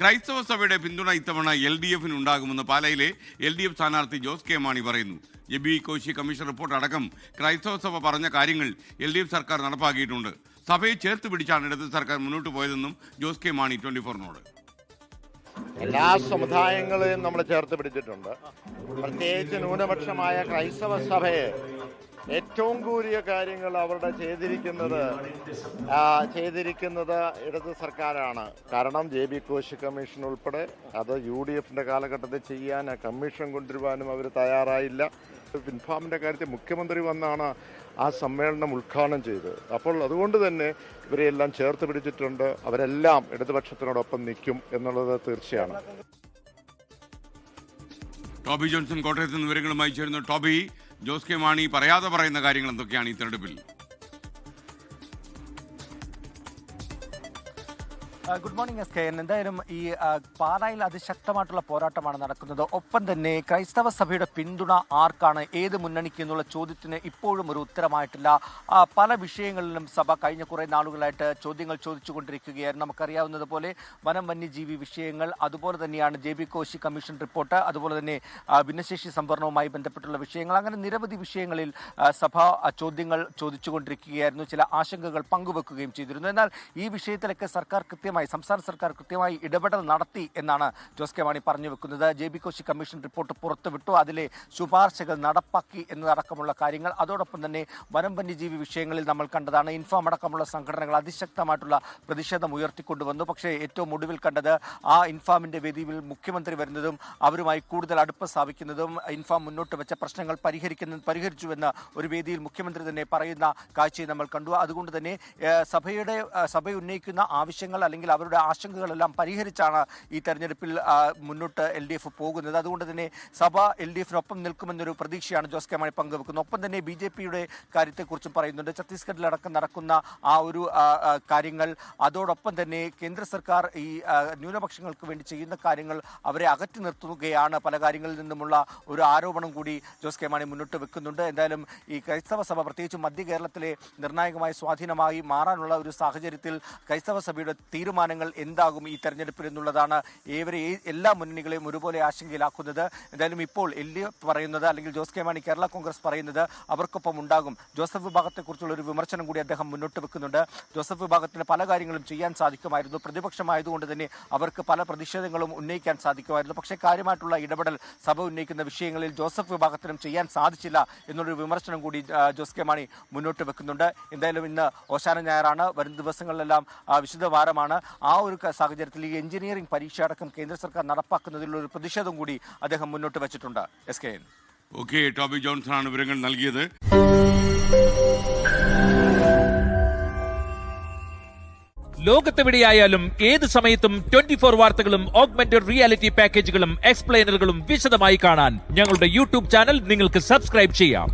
ക്രൈസ്തവ സഭയുടെ പിന്തുണ ഇത്തവണ LDFന് ഉണ്ടാകുമെന്ന് പാലയിലെ LDF സ്ഥാനാർത്ഥി ജോസ് കെ മാണി പറയുന്നു. ജെബി കോശി കമ്മീഷൻ റിപ്പോർട്ട് അടക്കം ക്രൈസ്തവ സഭ പറഞ്ഞ കാര്യങ്ങൾ LDF സർക്കാർ നടപ്പാക്കിയിട്ടുണ്ട്. സഭയെ ചേർത്ത് പിടിച്ചാണ് ഇടത് സർക്കാർ മുന്നോട്ട് പോയതെന്നും ജോസ് കെ മാണി 24-നോട്. എല്ലാ സമുദായങ്ങളെയും നമ്മൾ ചേർത്ത് പിടിച്ചിട്ടുണ്ട്. പ്രത്യേകിച്ച് ന്യൂനപക്ഷമായ ക്രൈസ്തവ സഭയെ ഏറ്റവും കൂടിയ കാര്യങ്ങൾ അവരുടെ ചെയ്തിരിക്കുന്നത് ഇടത് സർക്കാരാണ്. കാരണം ജെബി കോശി കമ്മീഷൻ ഉൾപ്പെടെ അത് UDFന്റെ കാലഘട്ടത്തിൽ ചെയ്യാൻ കമ്മീഷൻ കൊണ്ടുവരുവാനും അവർ തയ്യാറായില്ല. പിൻഫാമിൻ്റെ കാര്യത്തിൽ മുഖ്യമന്ത്രി വന്നാണ് ആ സമ്മേളനം ഉദ്ഘാടനം ചെയ്തത്. അപ്പോൾ അതുകൊണ്ട് തന്നെ ഇവരെല്ലാം ചേർത്ത് പിടിച്ചിട്ടുണ്ട്. അവരെല്ലാം ഇടതുപക്ഷത്തിനോടൊപ്പം നിൽക്കും എന്നുള്ളത് തീർച്ചയാണ്. ടോബി ജോൺസൺ കോട്ടയത്ത് നിന്ന് വിവരങ്ങളുമായി ചേരുന്നു. ടോബി, ജോസ് കെ മാണി പറയാതെ പറയുന്ന കാര്യങ്ങൾ എന്തൊക്കെയാണ് ഈ തെരഞ്ഞെടുപ്പിൽ? Good morning SKN. എന്തായാലും ഈ പാലായിൽ അതിശക്തമായിട്ടുള്ള പോരാട്ടമാണ് നടക്കുന്നത്. ഒപ്പം തന്നെ ക്രൈസ്തവ സഭയുടെ പിന്തുണ ആർക്കാണ്, ഏത് മുന്നണിക്ക് എന്നുള്ള ചോദ്യത്തിന് ഇപ്പോഴും ഒരു ഉത്തരമായിട്ടില്ല. പല വിഷയങ്ങളിലും സഭ കഴിഞ്ഞ കുറേ നാളുകളായിട്ട് ചോദ്യങ്ങൾ ചോദിച്ചുകൊണ്ടിരിക്കുകയായിരുന്നു. നമുക്കറിയാവുന്നതുപോലെ വനം വന്യജീവി വിഷയങ്ങൾ, അതുപോലെ തന്നെയാണ് ജെബി കോശി കമ്മീഷൻ റിപ്പോർട്ട്, അതുപോലെ തന്നെ ഭിന്നശേഷി സംവരണവുമായി ബന്ധപ്പെട്ടുള്ള വിഷയങ്ങൾ, അങ്ങനെ നിരവധി വിഷയങ്ങളിൽ സഭ ചോദ്യങ്ങൾ ചോദിച്ചുകൊണ്ടിരിക്കുകയായിരുന്നു. ചില ആശങ്കകൾ പങ്കുവെക്കുകയും ചെയ്തിരുന്നു. എന്നാൽ ഈ വിഷയത്തിലൊക്കെ സംസ്ഥാന സർക്കാർ കൃത്യമായി ഇടപെടൽ നടത്തി എന്നാണ് ജോസ് കെ മാണി പറഞ്ഞു വെക്കുന്നത്. ജെബി കോശി കമ്മീഷൻ റിപ്പോർട്ട് പുറത്തുവിട്ടു, അതിലെ ശുപാർശകൾ നടപ്പാക്കി എന്നതടക്കമുള്ള കാര്യങ്ങൾ. അതോടൊപ്പം തന്നെ വനം വന്യജീവി വിഷയങ്ങളിൽ നമ്മൾ കണ്ടതാണ്, ഇൻഫാം അടക്കമുള്ള സംഘടനകൾ അതിശക്തമായിട്ടുള്ള പ്രതിഷേധം ഉയർത്തിക്കൊണ്ടുവന്നു. പക്ഷേ ഏറ്റവും ഒടുവിൽ കണ്ടത് ആ ഇൻഫാമിൻ്റെ വേദിയിൽ മുഖ്യമന്ത്രി വരുന്നതും അവരുമായി കൂടുതൽ അടുപ്പം സ്ഥാപിക്കുന്നതും ഇൻഫാം മുന്നോട്ട് വെച്ച പ്രശ്നങ്ങൾ പരിഹരിച്ചുവെന്ന് ഒരു വേദിയിൽ മുഖ്യമന്ത്രി തന്നെ പറയുന്ന കാഴ്ചയെ നമ്മൾ കണ്ടു. അതുകൊണ്ട് തന്നെ സഭ ഉന്നയിക്കുന്ന ആവശ്യങ്ങൾ അല്ലെങ്കിൽ അവരുടെ ആശങ്കകളെല്ലാം പരിഹരിച്ചാണ് ഈ തെരഞ്ഞെടുപ്പിൽ മുന്നോട്ട് LDF പോകുന്നത്. അതുകൊണ്ട് തന്നെ സഭ LDFനൊപ്പം നിൽക്കുമെന്നൊരു പ്രതീക്ഷയാണ് ജോസ് കെ മാണി പങ്കുവെക്കുന്നത്. ഒപ്പം തന്നെ BJPയുടെ കാര്യത്തെക്കുറിച്ചും പറയുന്നുണ്ട്. ഛത്തീസ്ഗഡിലടക്കം നടക്കുന്ന ആ ഒരു കാര്യങ്ങൾ, അതോടൊപ്പം തന്നെ കേന്ദ്ര സർക്കാർ ഈ ന്യൂനപക്ഷങ്ങൾക്ക് വേണ്ടി ചെയ്യുന്ന കാര്യങ്ങൾ അവരെ അകറ്റി നിർത്തുകയാണ്, പല കാര്യങ്ങളിൽ നിന്നുമുള്ള ഒരു ആരോപണം കൂടി ജോസ് കെ മാണി മുന്നോട്ട് വെക്കുന്നുണ്ട്. എന്തായാലും ഈ ക്രൈസ്തവ സഭ പ്രത്യേകിച്ച് മധ്യ കേരളത്തിലെ നിർണായകമായ സ്വാധീനമായി മാറാനുള്ള ഒരു സാഹചര്യത്തിൽ ക്രൈസ്തവ സഭയുടെ തീരുമാനങ്ങൾ എന്താകും ഈ തെരഞ്ഞെടുപ്പിൽ എന്നുള്ളതാണ് എല്ലാ മുന്നണികളെയും ഒരുപോലെ ആശങ്കയിലാക്കുന്നത്. എന്തായാലും ഇപ്പോൾ LDF പറയുന്നത്, അല്ലെങ്കിൽ ജോസ് കെ മാണി കേരള കോൺഗ്രസ് പറയുന്നത് അവർക്കൊപ്പം ഉണ്ടാകും. ജോസഫ് വിഭാഗത്തെക്കുറിച്ചുള്ള ഒരു വിമർശനം കൂടി അദ്ദേഹം മുന്നോട്ട് വെക്കുന്നുണ്ട്. ജോസഫ് വിഭാഗത്തിന് പല കാര്യങ്ങളും ചെയ്യാൻ സാധിക്കുമായിരുന്നു, പ്രതിപക്ഷമായതുകൊണ്ട് തന്നെ അവർക്ക് പല പ്രതിഷേധങ്ങളും ഉന്നയിക്കാൻ സാധിക്കുമായിരുന്നു. പക്ഷേ കാര്യമായിട്ടുള്ള ഇടപെടൽ സഭ ഉന്നയിക്കുന്ന വിഷയങ്ങളിൽ ജോസഫ് വിഭാഗത്തിനും ചെയ്യാൻ സാധിച്ചില്ല എന്നുള്ളൊരു വിമർശനം കൂടി ജോസ് കെ മാണി മുന്നോട്ട് വെക്കുന്നുണ്ട്. എന്തായാലും ഇന്ന് ഓശാന ഞായറാണ്, വരും ദിവസങ്ങളിലെല്ലാം വിശുദ്ധ വാരമാണ്. ആ ഒരു സാഹചര്യത്തിൽ ഈ എഞ്ചിനീയറിംഗ് പരീക്ഷ അടക്കം കേന്ദ്ര സർക്കാർ നടപ്പാക്കുന്നതിലുള്ള ഒരു പ്രതിഷേധം കൂടി അദ്ദേഹം മുന്നോട്ട് വെച്ചിട്ടുണ്ട്. SKN. ഓക്കെ, ടോബി ജോൺസൺ ആണ് വിവരങ്ങൾ നൽകിയത്. ലോകത്തെവിടെയായാലും ഏത് സമയത്തും 24 വാർത്തകളും ഓഗ്മെന്റഡ് റിയാലിറ്റി പാക്കേജുകളും എക്സ്പ്ലെയിനറുകളും വിശദമായി കാണാൻ ഞങ്ങളുടെ YouTube ചാനൽ നിങ്ങൾക്ക് സബ്സ്ക്രൈബ് ചെയ്യാം.